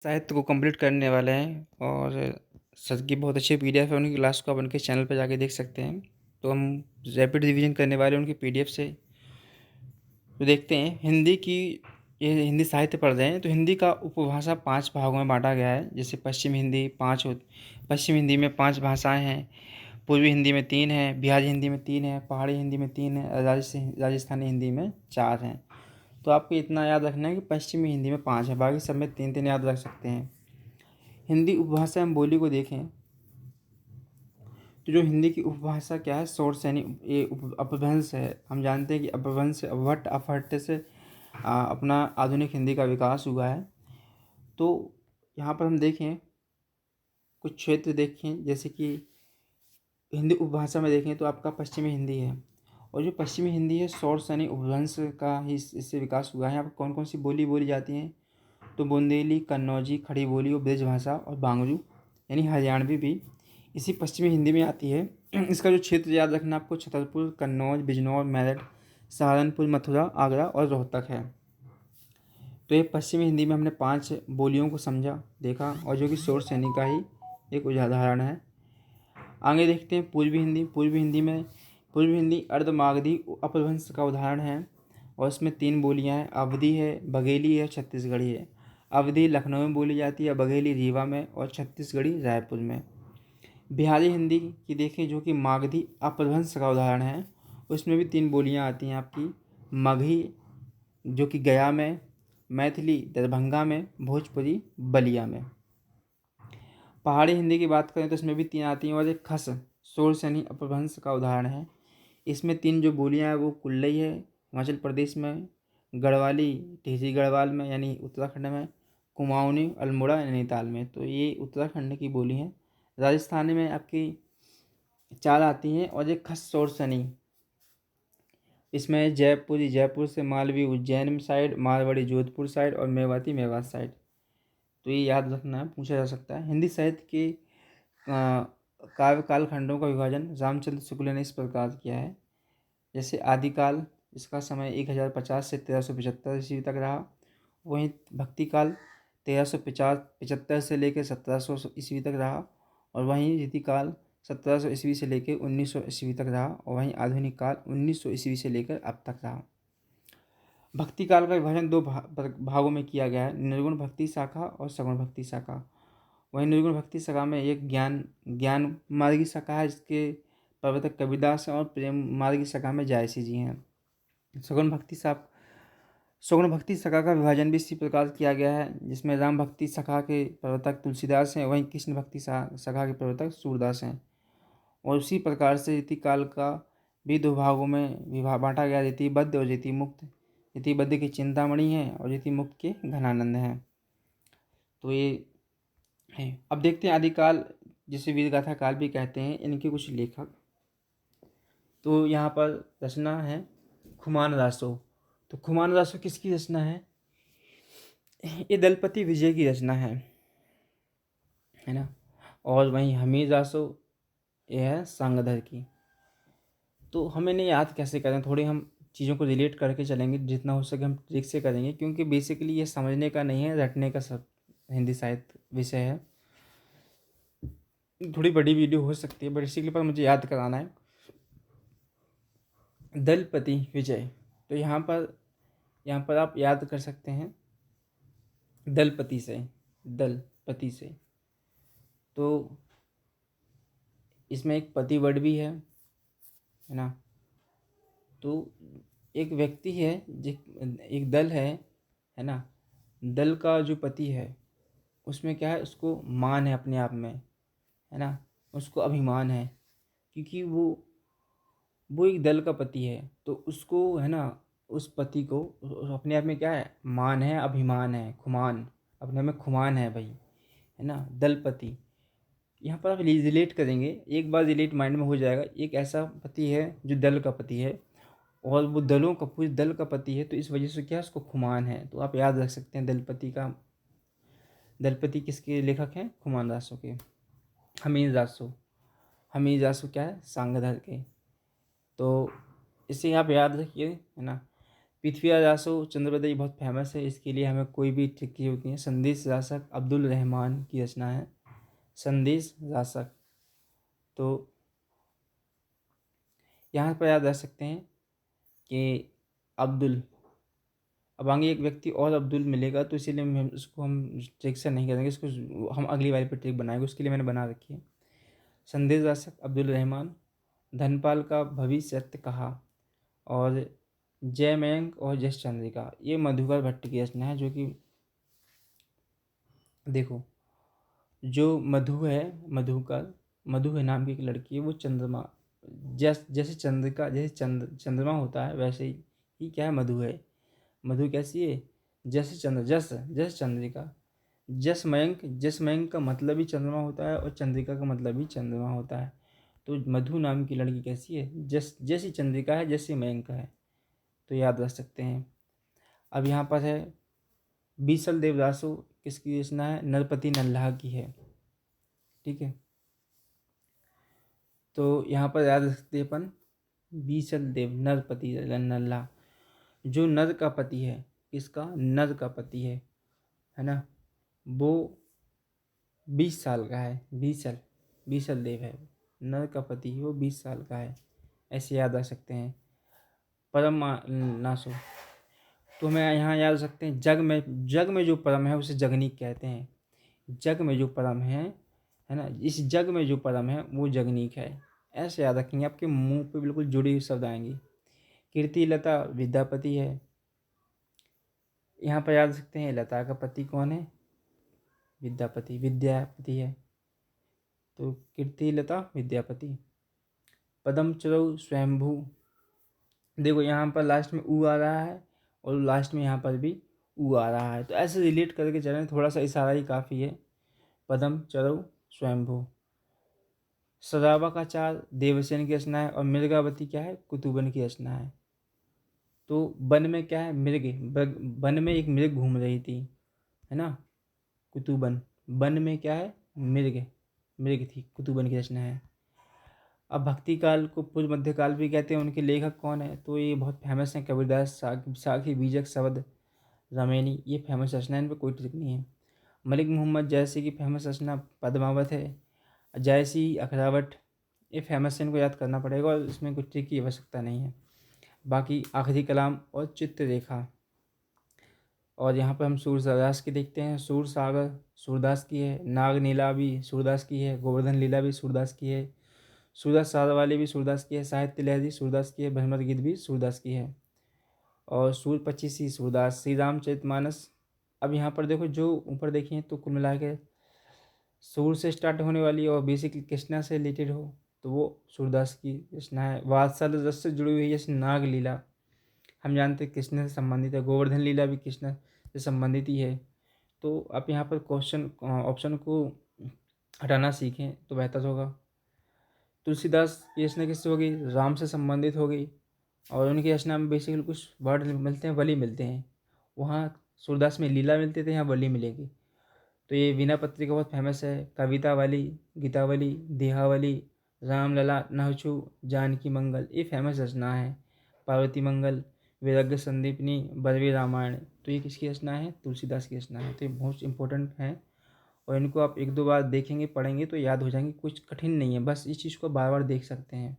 साहित्य को कंप्लीट करने वाले हैं और सर की बहुत अच्छी पीडीएफ है उनकी क्लास को आप उनके चैनल पर जाके देख सकते हैं। तो हम रैपिड रिवीजन करने वाले हैं उनकी पीडीएफ से। तो देखते हैं हिंदी की, ये हिंदी साहित्य पढ़ रहे हैं। तो हिंदी का उपभाषा 5 भागों में बांटा गया है। जैसे पश्चिम हिंदी में 5 भाषाएं हैं, पूर्वी हिंदी में 3 हैं, बिहारी हिंदी में 3 है, पहाड़ी हिंदी में 3 है, राजस्थानी हिंदी में 4 हैं। तो आपको इतना याद रखना है कि पश्चिमी हिंदी में 5 है, बाकी सब में 3 याद रख सकते हैं। हिंदी उपभाषा एवं बोली को देखें तो जो हिंदी की उपभाषा क्या है, सोर्स यानी ये अपभ्रंश है। हम जानते हैं कि अपभ्रंश अवहट्ट अपहट्ट से अपना आधुनिक हिंदी का विकास हुआ है। तो यहाँ पर हम देखें कुछ क्षेत्र देखें, जैसे कि हिंदी उपभाषा में देखें तो आपका पश्चिमी हिंदी है, और जो पश्चिमी हिंदी है सोर्स यानी उपभ्रंश का ही इससे विकास हुआ है। यहाँ पर कौन कौन सी बोली बोली जाती हैं, तो बुंदेली, कन्नौजी, खड़ी बोली और ब्रजभाषा और बांगरू यानी हरियाणवी भी इसी पश्चिमी हिंदी में आती है। इसका जो क्षेत्र याद रखना आपको, छतरपुर, कन्नौज, बिजनौर, मेरठ, सहारनपुर, मथुरा, आगरा और रोहतक है। तो ये पश्चिमी हिंदी में हमने 5 बोलियों को समझा, देखा, और जो कि सोर्स यानी का ही एक उदाहरण है। आगे देखते हैं पूर्वी हिंदी अर्धमागधी अपभ्रंश का उदाहरण है, और इसमें 3 बोलियां हैं, अवधी है, बघेली है, छत्तीसगढ़ी है। अवधी लखनऊ में बोली जाती है, बघेली रीवा में, और छत्तीसगढ़ी रायपुर में। बिहारी हिंदी की देखें जो कि मागधी अपभ्रंश का उदाहरण है, उसमें भी 3 बोलियां आती हैं आपकी, मगही जो कि गया में, मैथिली दरभंगा में, भोजपुरी बलिया में। पहाड़ी हिंदी की बात करें तो इसमें भी 3 आती हैं, और एक खस सोर्स यानी अपभ्रंश का उदाहरण है। इसमें 3 जो बोलियां हैं वो कुल्लई है हिमाचल प्रदेश में, गढ़वाली टिहरी गढ़वाल में यानी उत्तराखंड में, कुमाऊनी अल्मोड़ा नैनीताल में। तो ये उत्तराखंड की बोली है। राजस्थानी में आपकी 4 आती हैं, और एक खस सोर्स यानी इसमें जयपुर से, मालवी उज्जैन साइड, मारवाड़ी जोधपुर साइड, और मेवाती मेवात साइड। तो ये याद रखना है, पूछा जा सकता है। हिंदी साहित्य के काव्य कालखंडों का विभाजन रामचंद्र शुक्ल ने इस प्रकार किया है। जैसे आदिकाल, इसका समय 1050 से 1375 ईस्वी तक रहा। वहीं भक्ति काल 1375 से लेकर 1700 ईस्वी तक रहा। और वहीं रीतिकाल 1700 ईस्वी से लेकर 1900 ईस्वी तक रहा। और वहीं आधुनिक काल 1900 ईस्वी से लेकर अब तक रहा। भक्ति काल का विभाजन 2 भागों में किया गया है, निर्गुण भक्ति शाखा और सगुण भक्ति शाखा। वहीं निर्गुण भक्ति शाखा में एक ज्ञान मार्गी शाखा है, जिसके प्रवर्तक कबीरदास हैं, और प्रेम मार्गी शाखा में जायसी जी हैं। सगुण भक्ति शाखा का विभाजन भी इसी प्रकार किया गया है, जिसमें राम भक्ति शाखा के प्रवर्तक तुलसीदास हैं, वहीं कृष्ण भक्ति शाखा के प्रवर्तक सूरदास हैं। और उसी प्रकार से रीतिकाल का भी 2 भागों में बांटा गया, रीतिबद्ध और रीतिमुक्त। रीतिबद्ध की चिंतामणि है, और रीतिमुक्त के घनानंद हैं। तो ये है। अब देखते हैं आदिकाल, जिसे वीरगाथा काल भी कहते हैं, इनके कुछ लेखक। तो यहाँ पर रचना है खुमान रासो। तो खुमान रासो किसकी रचना है? ये दलपति विजय की रचना है ना। और वहीं हमीर रासो ये है सांगधर की। तो हम इन्हें याद कैसे करें, थोड़ी हम चीज़ों को रिलेट करके चलेंगे, जितना हो सके हम ट्रिक से करेंगे, क्योंकि बेसिकली ये समझने का नहीं है, रटने का सब हिंदी साहित्य विषय है। थोड़ी बड़ी वीडियो हो सकती है, बेसिकली पर मुझे याद कराना है। दलपति विजय, तो यहाँ पर आप याद कर सकते हैं दलपति से। तो इसमें एक पति वर्ड भी है ना। तो एक व्यक्ति है, एक दल है ना। दल का जो पति है उसमें क्या है, उसको मान है अपने आप में, है ना, उसको अभिमान है, क्योंकि वो एक दल का पति है। तो उसको है ना, उस पति को अपने आप में क्या है, मान है, अभिमान है, खुमान, अपने में खुमान है भाई, है ना, दलपति। यहाँ पर आप रिलेट करेंगे, एक बार रिलेट माइंड में हो जाएगा। एक ऐसा पति है जो दल का पति है, और वो दलों का पूरे दल का पति है, तो इस वजह से क्या, उसको खुमान है। तो आप याद रख सकते हैं दलपति किसके लेखक हैं, खुमान रासो के। हमीर रासो क्या है, सांगधर के। तो इसे आप याद रखिए, है ना। पृथ्वीराज आसो चंद्रबदई बहुत फेमस है, इसके लिए हमें कोई भी ट्रिक की होती है। संदेश रासक अब्दुल रहमान की रचना है, संदेश रासक। तो यहाँ पर याद रख सकते हैं कि अब्दुल, अब आगे एक व्यक्ति और अब्दुल मिलेगा तो इसीलिए हम ट्रिक से नहीं करेंगे, इसको हम अगली बार पर ट्रिक बनाएंगे, उसके लिए मैंने बना रखी है। संदेश रासक अब्दुल रहमान, धनपाल का भविष्य सत्य कहा, और जय मयंक और जस चंद्रिका, ये मधुकर भट्ट की रचना है। जो कि देखो, जो मधु है, मधु है नाम की एक लड़की है, वो चंद्रमा, जैसे चंद्रिका, जैसे चंद्रमा होता है वैसे ही क्या है, मधु है। मधु कैसी है, जैसे जैसे चंद्रिका। जस मयंक का मतलब ही चंद्रमा होता है और चंद्रिका का मतलब ही चंद्रमा होता है। तो मधु नाम की लड़की कैसी है, जैसी चंद्रिका है, जैसी मयंक है। तो याद रख सकते हैं। अब यहाँ पर है बीसल देवदासु, किसकी रचना है, नरपति नल्लाह की है। ठीक है, तो यहाँ पर याद रख सकते हैं अपन, बीसल देव नरपति नल्लाह, जो नर का पति है, किसका, नर का पति है ना, वो 20 साल का है। बीसल देव है, नर का पति है, वो 20 साल का है। ऐसे याद रख सकते हैं। परम नासो, तो हमें यहाँ याद रख सकते हैं, जग में जो परम है उसे जगनीक कहते हैं। जग में जो परम है ना, इस जग में जो परम है वो जगनीक है। ऐसे याद रखेंगे, आपके मुंह पे बिल्कुल जुड़ी हुई शब्द आएंगी। कीर्ति लता विद्यापति है, यहाँ पर याद रख सकते हैं लता का पति कौन है, विद्यापति है। तो कीर्ति लता विद्यापति। पदम चरऊ स्वयंभू, देखो यहाँ पर लास्ट में ऊ आ रहा है और लास्ट में यहाँ पर भी ऊ आ रहा है, तो ऐसे रिलेट करके चलें, थोड़ा सा इशारा ही काफ़ी है। पदम चरऊ स्वयंभू। सदाबा का चार देवसेन की रचना है और मृगावती क्या है, कुतुबन की रचना है। तो वन में क्या है, वन में एक मृग घूम रही थी, है ना, कुतुबन। वन में क्या है, मृग थी, कुतुबन की रचना है। अब भक्ति काल को पूर्व मध्यकाल भी कहते हैं, उनके लेखक कौन है, तो ये बहुत फेमस हैं, कबीरदास, साखी, बीजक, शब्द, रामेनी, ये फेमस रचना है, इन पर कोई ट्रिक नहीं है। मलिक मोहम्मद जैसी की फेमस रचना पद्मावत है। जैसी अखरावट, ये फेमस है, इनको याद करना पड़ेगा और इसमें कुछ ट्रिक की आवश्यकता नहीं है। बाकी आखिरी कलाम और चित्ररेखा। और यहाँ पर हम सूरदास की देखते हैं, सूर सागर सूरदास की है, नाग नीला भी सूरदास की है, गोवर्धन लीला भी सूरदास की है, सूरदास सारवाली भी सूरदास की है, साहित्य लहरी सूरदास की है, भ्रमर गीत भी सूरदास की है, और सूर पच्चीसी सूरदास, श्री रामचरितमानस। अब यहाँ पर देखो, जो ऊपर देखिए तो कुल मिला के सूर से स्टार्ट होने वाली और बेसिकली कृष्णा से रिलेटेड हो तो वो सूरदास की रचना है। वात्सल रस से जुड़ी हुई है, जैसे नाग लीला हम जानते हैं कृष्ण से संबंधित है, गोवर्धन लीला भी कृष्ण से संबंधित ही है। तो आप यहाँ पर क्वेश्चन ऑप्शन को हटाना सीखें तो बेहतर होगा। तुलसीदास की रचना किससे होगी, राम से संबंधित होगी, और उनकी रचना में बेसिकली कुछ वर्ड मिलते हैं, वली मिलते हैं। वहाँ सूरदास में लीला मिलते थे, यहाँ वली मिलेगी। तो ये वीणा पत्रिका बहुत फेमस है, कवितावली, गीतावली, देहावली, रामलला, नहचु, जानकी मंगल, ये फेमस रचना है। पार्वती मंगल, वैराग्य संदीपनी, बरवी रामायण, तो ये किसकी रचना है, तुलसीदास की रचना है। तो ये बहुत इंपॉर्टेंट है और इनको आप एक दो बार देखेंगे, पढ़ेंगे तो याद हो जाएंगे, कुछ कठिन नहीं है, बस इस चीज़ को बार बार देख सकते हैं।